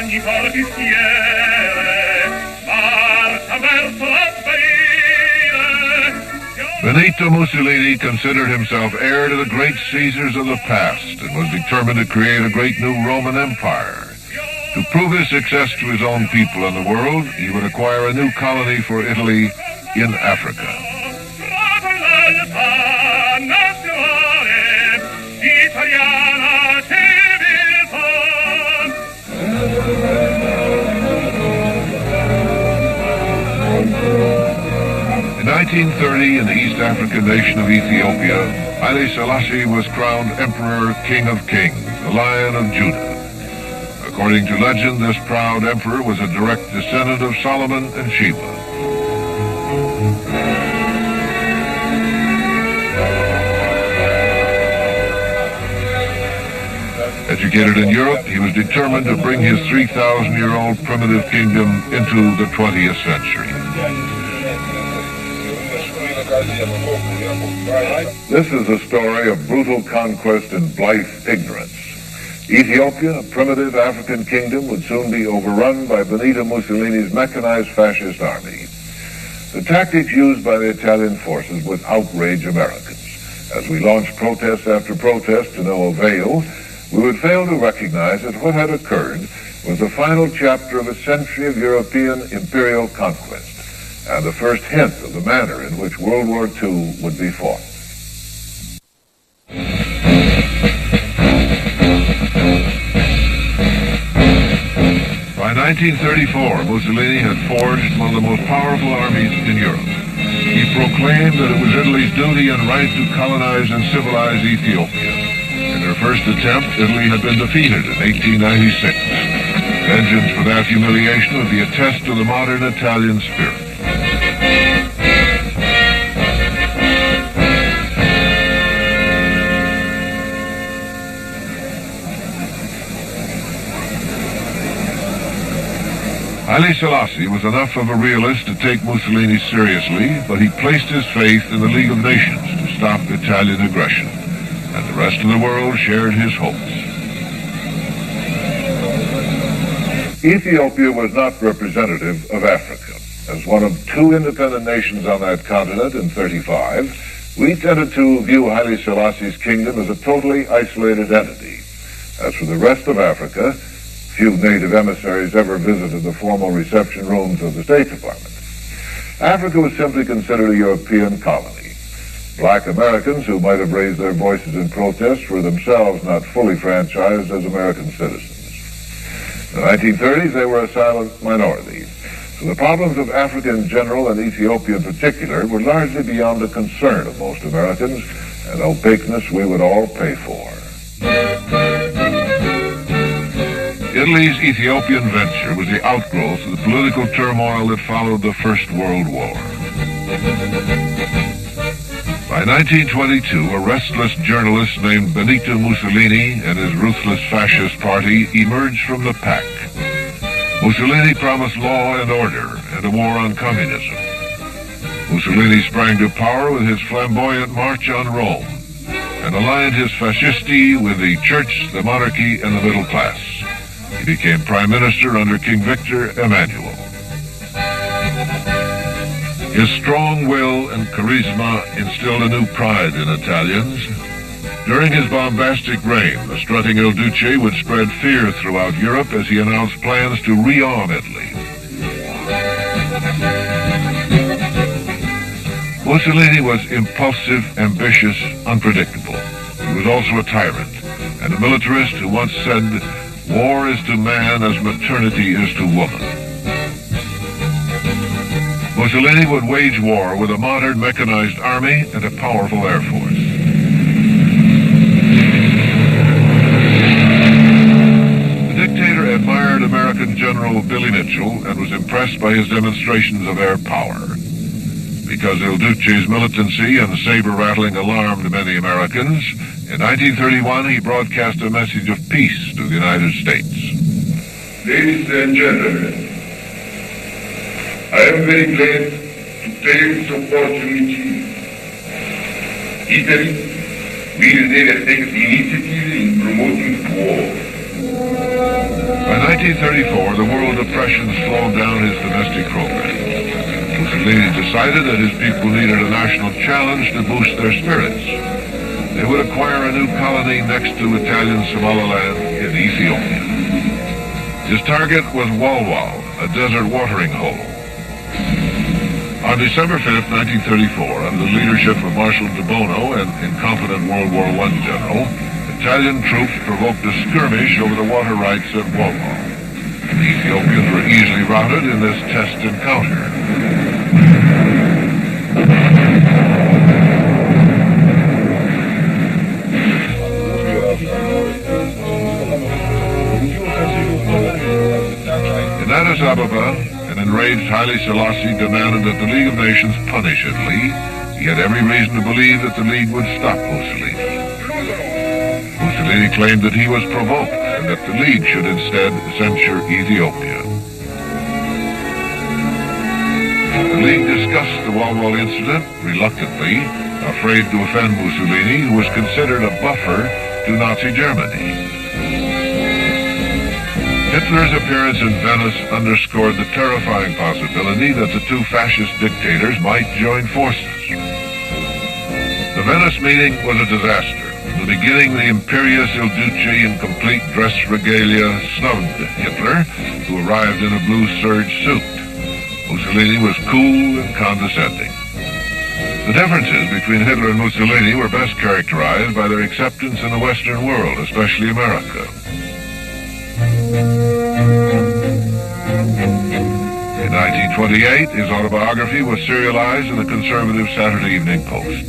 ogni fortistiere marcia verso l'apparire. Benito Mussolini considered himself heir to the great Caesars of the past and was determined to create a great new Roman Empire. To prove his success to his own people and the world, he would acquire a new colony for Italy in Africa. In 1930, in the East African nation of Ethiopia, Haile Selassie was crowned Emperor King of Kings, the Lion of Judah. According to legend, this proud emperor was a direct descendant of Solomon and Sheba. Educated in Europe, he was determined to bring his 3,000-year-old primitive kingdom into the 20th century. This is a story of brutal conquest and blithe ignorance. Ethiopia, a primitive African kingdom, would soon be overrun by Benito Mussolini's mechanized fascist army. The tactics used by the Italian forces would outrage Americans. As we launched protest after protest to no avail, we would fail to recognize that what had occurred was the final chapter of a century of European imperial conquest and the first hint of the manner in which World War II would be fought. By 1934, Mussolini had forged one of the most powerful armies in Europe. He proclaimed that it was Italy's duty and right to colonize and civilize Ethiopia. In her first attempt, Italy had been defeated in 1896. Vengeance for that humiliation would be a test of the modern Italian spirit. Haile Selassie was enough of a realist to take Mussolini seriously, but he placed his faith in the League of Nations to stop Italian aggression, and the rest of the world shared his hopes. Ethiopia was not representative of Africa. As one of two independent nations on that continent in 1935, we tended to view Haile Selassie's kingdom as a totally isolated entity. As for the rest of Africa, few native emissaries ever visited the formal reception rooms of the State Department. Africa was simply considered a European colony. Black Americans who might have raised their voices in protest were themselves not fully franchised as American citizens. In the 1930s, they were a silent minority. So the problems of Africa in general and Ethiopia in particular were largely beyond the concern of most Americans, an opaqueness we would all pay for. Italy's Ethiopian venture was the outgrowth of the political turmoil that followed the First World War. By 1922, a restless journalist named Benito Mussolini and his ruthless fascist party emerged from the pack. Mussolini promised law and order and a war on communism. Mussolini sprang to power with his flamboyant march on Rome and aligned his fascisti with the church, the monarchy, and the middle class. He became prime minister under King Victor Emmanuel. His strong will and charisma instilled a new pride in Italians. During his bombastic reign, the strutting Il Duce would spread fear throughout Europe as he announced plans to rearm Italy. Mussolini was impulsive, ambitious, unpredictable. He was also a tyrant and a militarist who once said, "War is to man as maternity is to woman." Mussolini would wage war with a modern mechanized army and a powerful air force. The dictator admired American General Billy Mitchell and was impressed by his demonstrations of air power. Because Il Duce's militancy and saber-rattling alarmed many Americans, in 1931 he broadcast a message of peace to the United States. Ladies and gentlemen, I am very glad to take this opportunity. Italy will never take the initiative in promoting war. By 1934, the World Depression slowed down his domestic program. Mussolini decided that his people needed a national challenge to boost their spirits. They would acquire a new colony next to Italian Somaliland in Ethiopia. His target was Walwal, a desert watering hole. On December 5th, 1934, under the leadership of Marshal de Bono, an incompetent World War I general, Italian troops provoked a skirmish over the water rights at Walwal. The Ethiopians were easily routed in this test encounter. In Addis Ababa, an enraged Haile Selassie demanded that the League of Nations punish Italy. He had every reason to believe that the League would stop Mussolini. Mussolini claimed that he was provoked and that the League should instead censure Ethiopia. The League discussed the Walwal incident reluctantly, afraid to offend Mussolini, who was considered a buffer to Nazi Germany. Hitler's appearance in Venice underscored the terrifying possibility that the two fascist dictators might join forces. The Venice meeting was a disaster. In the beginning, the imperious Il Duce in complete dress regalia snubbed Hitler, who arrived in a blue serge suit. Mussolini was cool and condescending. The differences between Hitler and Mussolini were best characterized by their acceptance in the Western world, especially America. In 1928, his autobiography was serialized in the conservative Saturday Evening Post.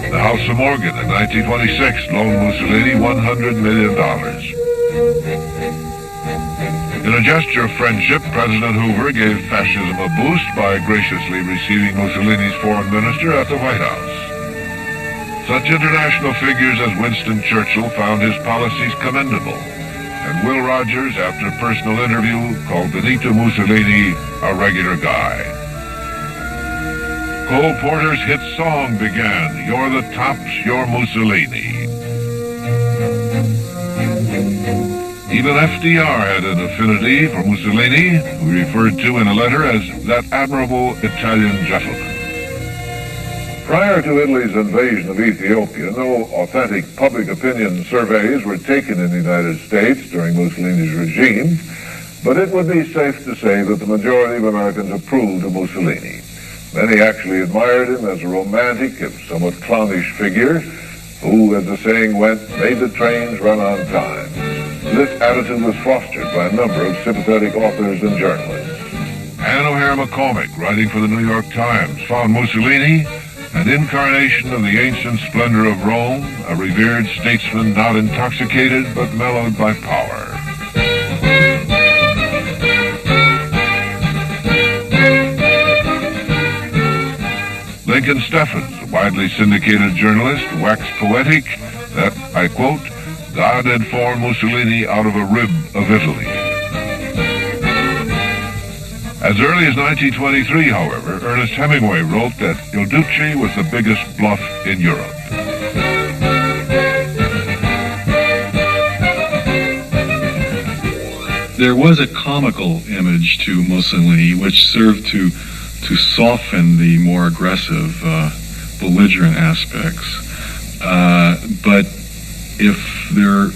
The House of Morgan in 1926 loaned Mussolini $100 million. In a gesture of friendship, President Hoover gave fascism a boost by graciously receiving Mussolini's foreign minister at the White House. Such international figures as Winston Churchill found his policies commendable, and Will Rogers, after a personal interview, called Benito Mussolini a regular guy. Cole Porter's hit song began, "You're the tops, you're Mussolini." Even FDR had an affinity for Mussolini, who he referred to in a letter as that admirable Italian gentleman. Prior to Italy's invasion of Ethiopia, no authentic public opinion surveys were taken in the United States during Mussolini's regime, but it would be safe to say that the majority of Americans approved of Mussolini. Many actually admired him as a romantic and somewhat clownish figure who, as the saying went, made the trains run on time. This attitude was fostered by a number of sympathetic authors and journalists. Anne O'Hare McCormick, writing for the New York Times, found Mussolini an incarnation of the ancient splendor of Rome, a revered statesman not intoxicated but mellowed by power. Lincoln Steffens, a widely syndicated journalist, waxed poetic that, I quote, "God had formed Mussolini out of a rib of Italy." As early as 1923, however, Ernest Hemingway wrote that Il Duce was the biggest bluff in Europe. There was a comical image to Mussolini which served to soften the more aggressive, belligerent aspects. But if there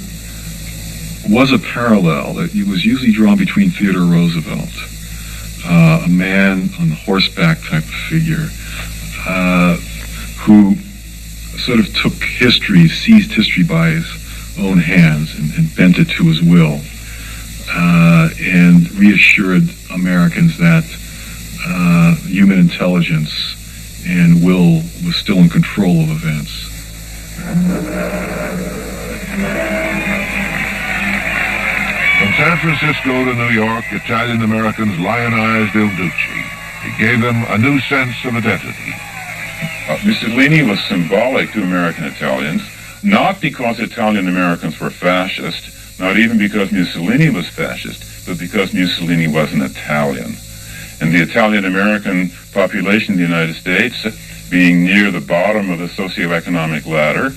was a parallel, that it was usually drawn between Theodore Roosevelt, a man on the horseback type of figure, who sort of took history, seized history by his own hands and bent it to his will, and reassured Americans that human intelligence and will was still in control of events. From San Francisco to New York, Italian-Americans lionized Il Duce. It gave them a new sense of identity. Mussolini was symbolic to American Italians, not because Italian-Americans were fascist, not even because Mussolini was fascist, but because Mussolini was an Italian. And the Italian-American population in the United States, being near the bottom of the socioeconomic ladder,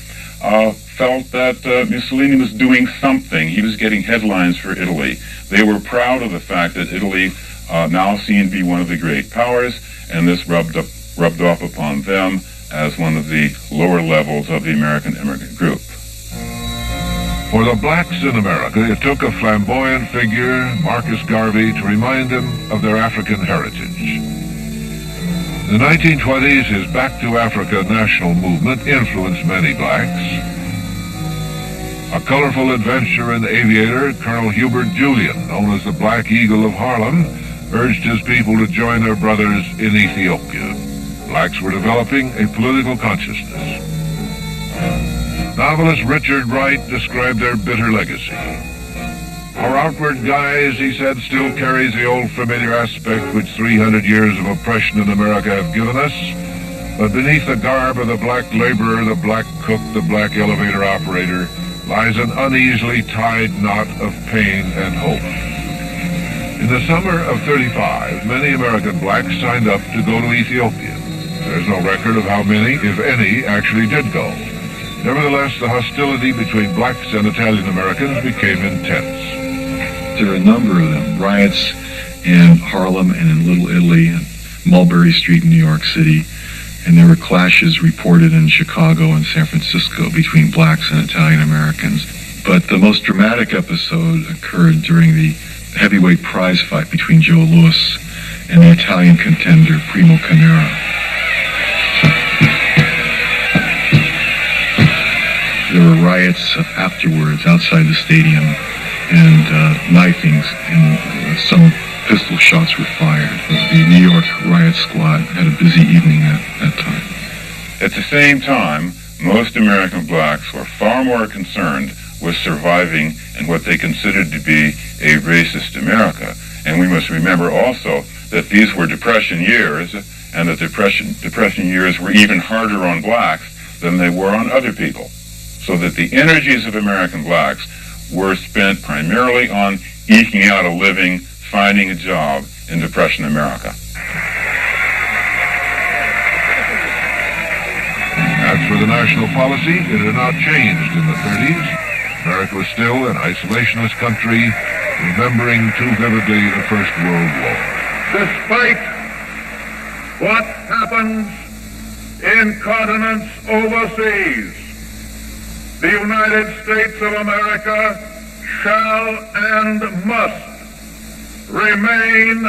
felt that Mussolini was doing something. He was getting headlines for Italy. They were proud of the fact that Italy now seemed to be one of the great powers, and this rubbed off upon them as one of the lower levels of the American immigrant group. For the blacks in America, it took a flamboyant figure, Marcus Garvey, to remind them of their African heritage. In the 1920s, his Back to Africa national movement influenced many blacks. A colorful adventurer and aviator, Colonel Hubert Julian, known as the Black Eagle of Harlem, urged his people to join their brothers in Ethiopia. Blacks were developing a political consciousness. Novelist Richard Wright described their bitter legacy. Our outward guise, he said, still carries the old familiar aspect which 300 years of oppression in America have given us, but beneath the garb of the black laborer, the black cook, the black elevator operator, lies an uneasily tied knot of pain and hope. In the summer of 35, many American blacks signed up to go to Ethiopia. There's no record of how many, if any, actually did go. Nevertheless, the hostility between blacks and Italian Americans became intense. There are a number of them. Riots in Harlem and in Little Italy and Mulberry Street in New York City. And there were clashes reported in Chicago and San Francisco between blacks and Italian Americans. But the most dramatic episode occurred during the heavyweight prize fight between Joe Louis and the Italian contender Primo Carnera. There were riots afterwards outside the stadium and knifings, and some pistol shots were fired. The New York riot squad had a busy evening at that time. At the same time, most American blacks were far more concerned with surviving in what they considered to be a racist America. And we must remember also that these were Depression years, and that Depression years were even harder on blacks than they were on other people. So that the energies of American blacks were spent primarily on eking out a living, finding a job in Depression America. As for the national policy, it had not changed in the 30s. America was still an isolationist country, remembering too vividly the First World War. Despite what happens in continents overseas, the United States of America shall and must remain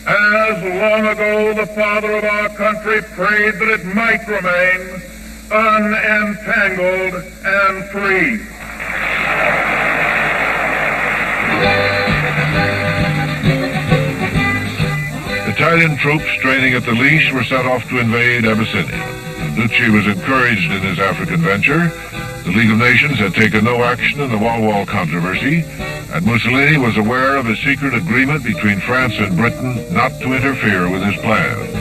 as long ago the father of our country prayed that it might remain, unentangled and free. Italian troops training at the leash were sent off to invade Abyssinia. Ducci was encouraged in his African venture. The League of Nations had taken no action in the Wall controversy, and Mussolini was aware of a secret agreement between France and Britain not to interfere with his plans.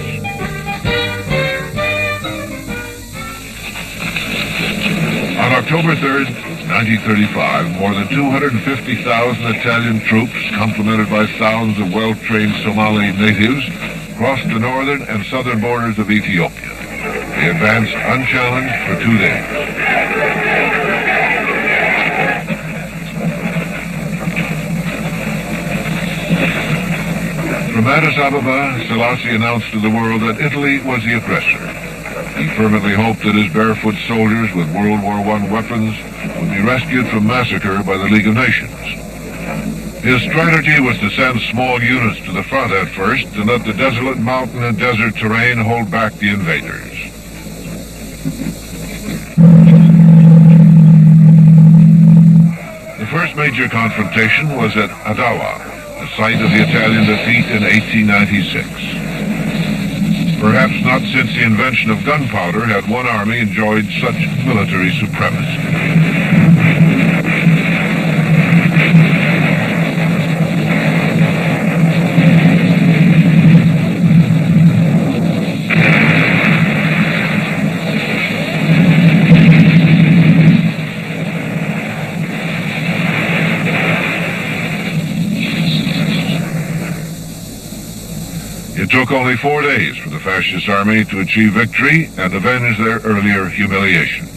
On October 3rd, 1935, more than 250,000 Italian troops, complemented by thousands of well-trained Somali natives, crossed the northern and southern borders of Ethiopia. They advanced unchallenged for 2 days. From Addis Ababa, Selassie announced to the world that Italy was the aggressor. He fervently hoped that his barefoot soldiers with World War I weapons would be rescued from massacre by the League of Nations. His strategy was to send small units to the front at first and let the desolate mountain and desert terrain hold back the invaders. The first major confrontation was at Adawa, the site of the Italian defeat in 1896. Perhaps not since the invention of gunpowder had one army enjoyed such military supremacy. It took only 4 days for the fascist army to achieve victory and avenge their earlier humiliation.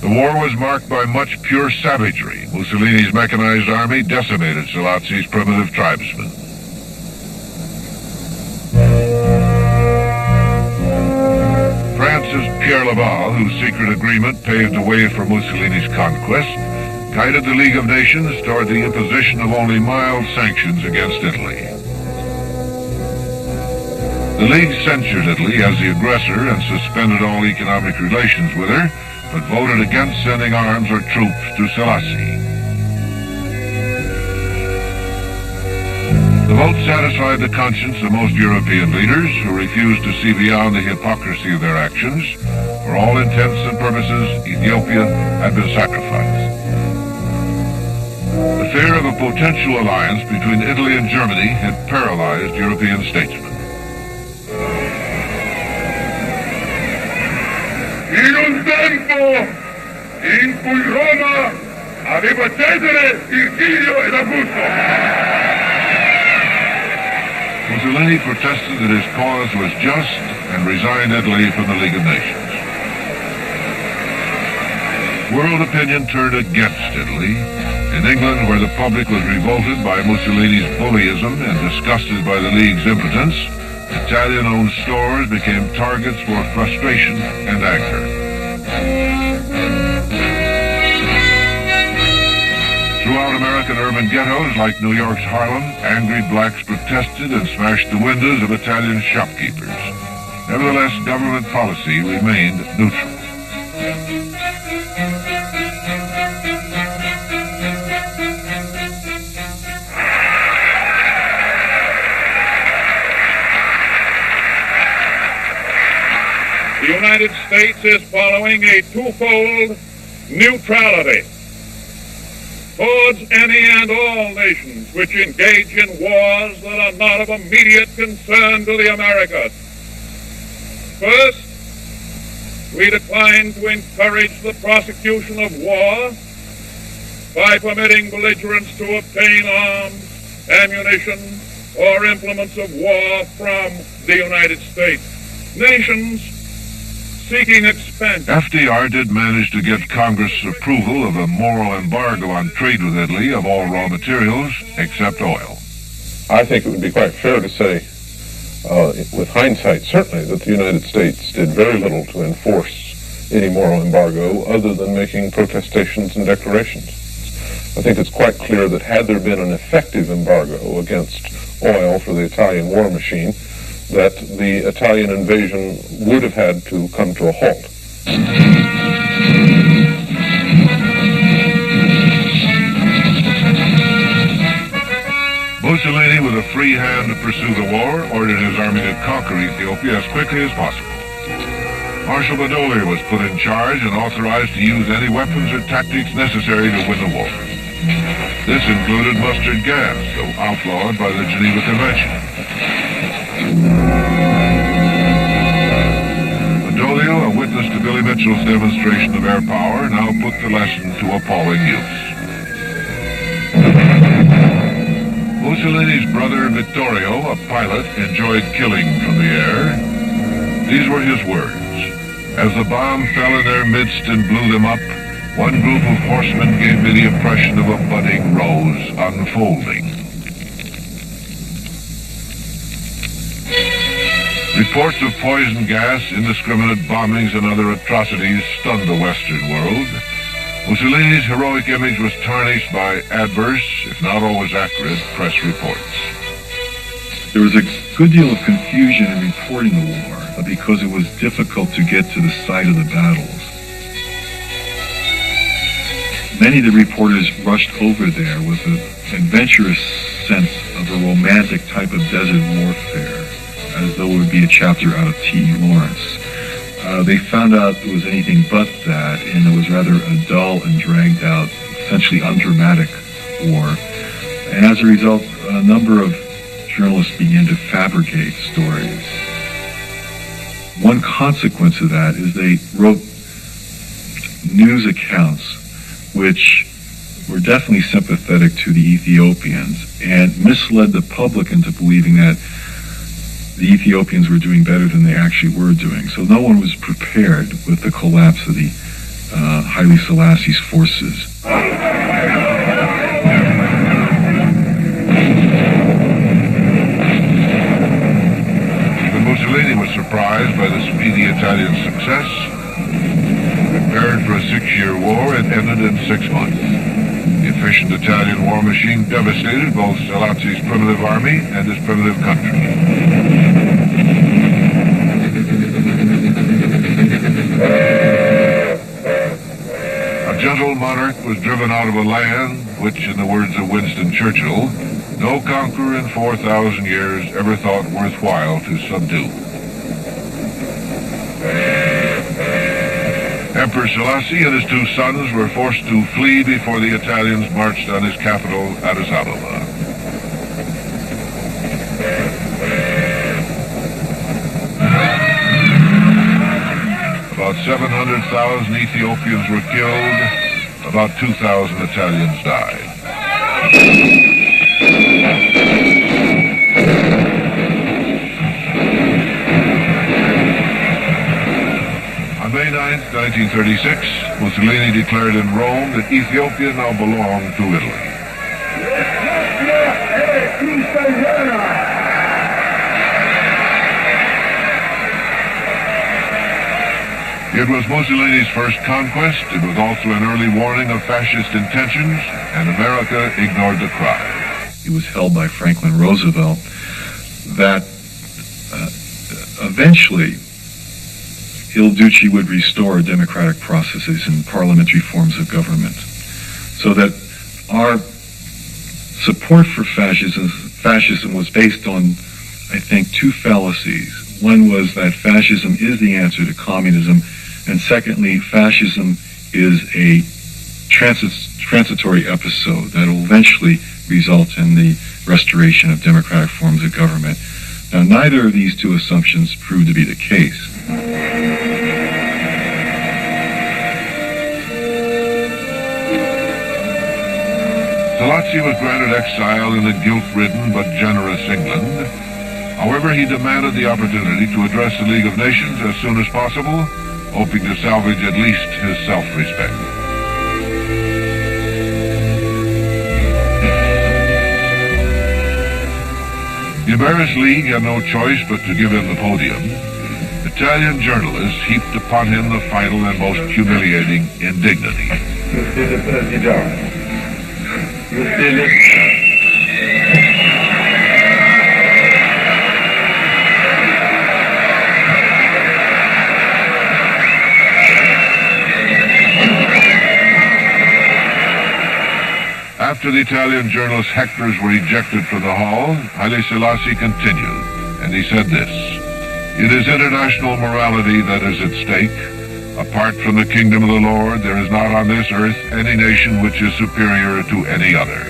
The war was marked by much pure savagery. Mussolini's mechanized army decimated Selassie primitive tribesmen. France's Pierre Laval, whose secret agreement paved the way for Mussolini's conquest, guided the League of Nations toward the imposition of only mild sanctions against Italy. The League censured Italy as the aggressor and suspended all economic relations with her, but voted against sending arms or troops to Selassie. The vote satisfied the conscience of most European leaders who refused to see beyond the hypocrisy of their actions. For all intents and purposes, Ethiopia had been sacrificed. The fear of a potential alliance between Italy and Germany had paralyzed European statesmen. In un tempo in cui Roma aveva cedere il figlio ed Augusto. Mussolini protested that his cause was just and resigned Italy from the League of Nations. World opinion turned against Italy. In England, where the public was revolted by Mussolini's bullyism and disgusted by the League's impotence, Italian-owned stores became targets for frustration and anger. Throughout American urban ghettos like New York's Harlem, angry blacks protested and smashed the windows of Italian shopkeepers. Nevertheless, government policy remained neutral. The United States is following a twofold neutrality towards any and all nations which engage in wars that are not of immediate concern to the Americas. First, we decline to encourage the prosecution of war by permitting belligerents to obtain arms, ammunition, or implements of war from the United States. Nations seeking expansion. FDR did manage to get Congress approval of a moral embargo on trade with Italy of all raw materials except oil. I think it would be quite fair to say, with hindsight certainly, that the United States did very little to enforce any moral embargo other than making protestations and declarations. I think it's quite clear that had there been an effective embargo against oil for the Italian war machine, that the Italian invasion would have had to come to a halt. Mussolini, with a free hand to pursue the war, ordered his army to conquer Ethiopia as quickly as possible. Marshal Badoglio was put in charge and authorized to use any weapons or tactics necessary to win the war. This included mustard gas, though outlawed by the Geneva Convention. Badoglio, a witness to Billy Mitchell's demonstration of air power, now put the lesson to appalling use. Mussolini's brother Vittorio, a pilot, enjoyed killing from the air. These were his words. As the bomb fell in their midst and blew them up, one group of horsemen gave me the impression of a budding rose unfolding. Reports of poison gas, indiscriminate bombings, and other atrocities stunned the Western world. Mussolini's heroic image was tarnished by adverse, if not always accurate, press reports. There was a good deal of confusion in reporting the war because it was difficult to get to the site of the battles. Many of the reporters rushed over there with an adventurous sense of a romantic type of desert warfare, as though it would be a chapter out of T.E. Lawrence. They found out it was anything but that, and it was rather a dull and dragged out, essentially undramatic war. And as a result, a number of journalists began to fabricate stories. One consequence of that is they wrote news accounts which were definitely sympathetic to the Ethiopians and misled the public into believing that the Ethiopians were doing better than they actually were doing. So no one was prepared with the collapse of the Haile Selassie's forces. Even Mussolini was surprised by the speedy Italian success. Prepared for a 6-year war, it ended in 6 months. The efficient Italian war machine devastated both Selassie's primitive army and his primitive country. A gentle monarch was driven out of a land which, in the words of Winston Churchill, no conqueror in 4,000 years ever thought worthwhile to subdue. Emperor Selassie and his 2 sons were forced to flee before the Italians marched on his capital, Addis Ababa. About 700,000 Ethiopians were killed. About 2,000 Italians died. On May 9, 1936, Mussolini declared in Rome that Ethiopia now belonged to Italy. It was Mussolini's first conquest. It was also an early warning of fascist intentions, and America ignored the cry. He was held by Franklin Roosevelt that eventually Il Duce would restore democratic processes and parliamentary forms of government, so that our support for fascism was based on, I think, 2 fallacies. One was that fascism is the answer to communism, and secondly, fascism is a transitory episode that will eventually result in the restoration of democratic forms of government. Now, neither of these 2 assumptions proved to be the case. Selassie was granted exile in a guilt-ridden but generous England. However, he demanded the opportunity to address the League of Nations as soon as possible, hoping to salvage at least his self-respect. The embarrassed League had no choice but to give him the podium. Italian journalists heaped upon him the final and most humiliating indignity. Monsieur le Président, Monsieur le... After the Italian journalist hectors were ejected from the hall, Haile Selassie continued, and he said this: "It is international morality that is at stake. Apart from the kingdom of the Lord, there is not on this earth any nation which is superior to any other.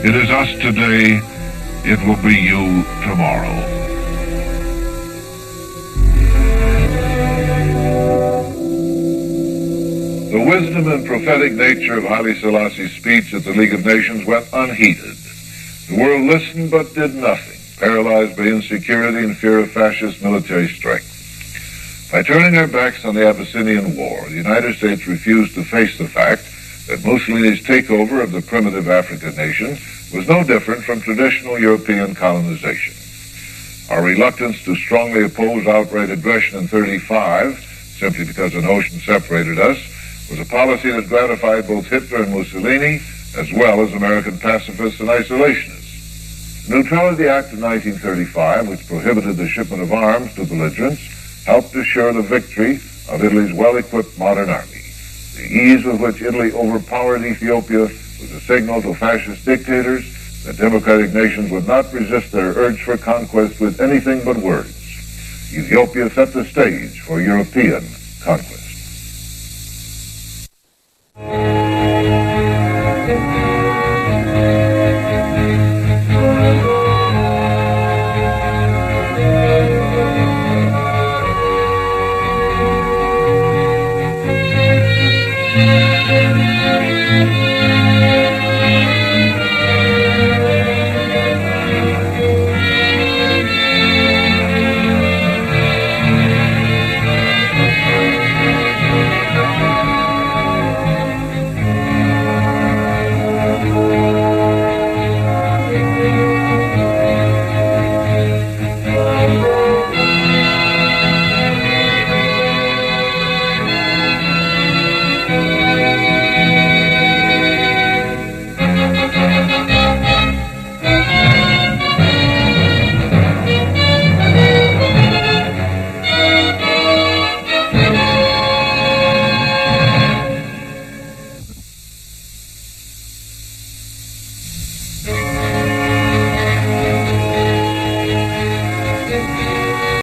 It is us today, it will be you tomorrow." The wisdom and prophetic nature of Haile Selassie's speech at the League of Nations went unheeded. The world listened but did nothing, paralyzed by insecurity and fear of fascist military strength. By turning their backs on the Abyssinian War, the United States refused to face the fact that Mussolini's takeover of the primitive African nation was no different from traditional European colonization. Our reluctance to strongly oppose outright aggression in 1935, simply because an ocean separated us, was a policy that gratified both Hitler and Mussolini, as well as American pacifists and isolationists. The Neutrality Act of 1935, which prohibited the shipment of arms to belligerents, helped assure the victory of Italy's well-equipped modern army. The ease with which Italy overpowered Ethiopia was a signal to fascist dictators that democratic nations would not resist their urge for conquest with anything but words. Ethiopia set the stage for European conquest.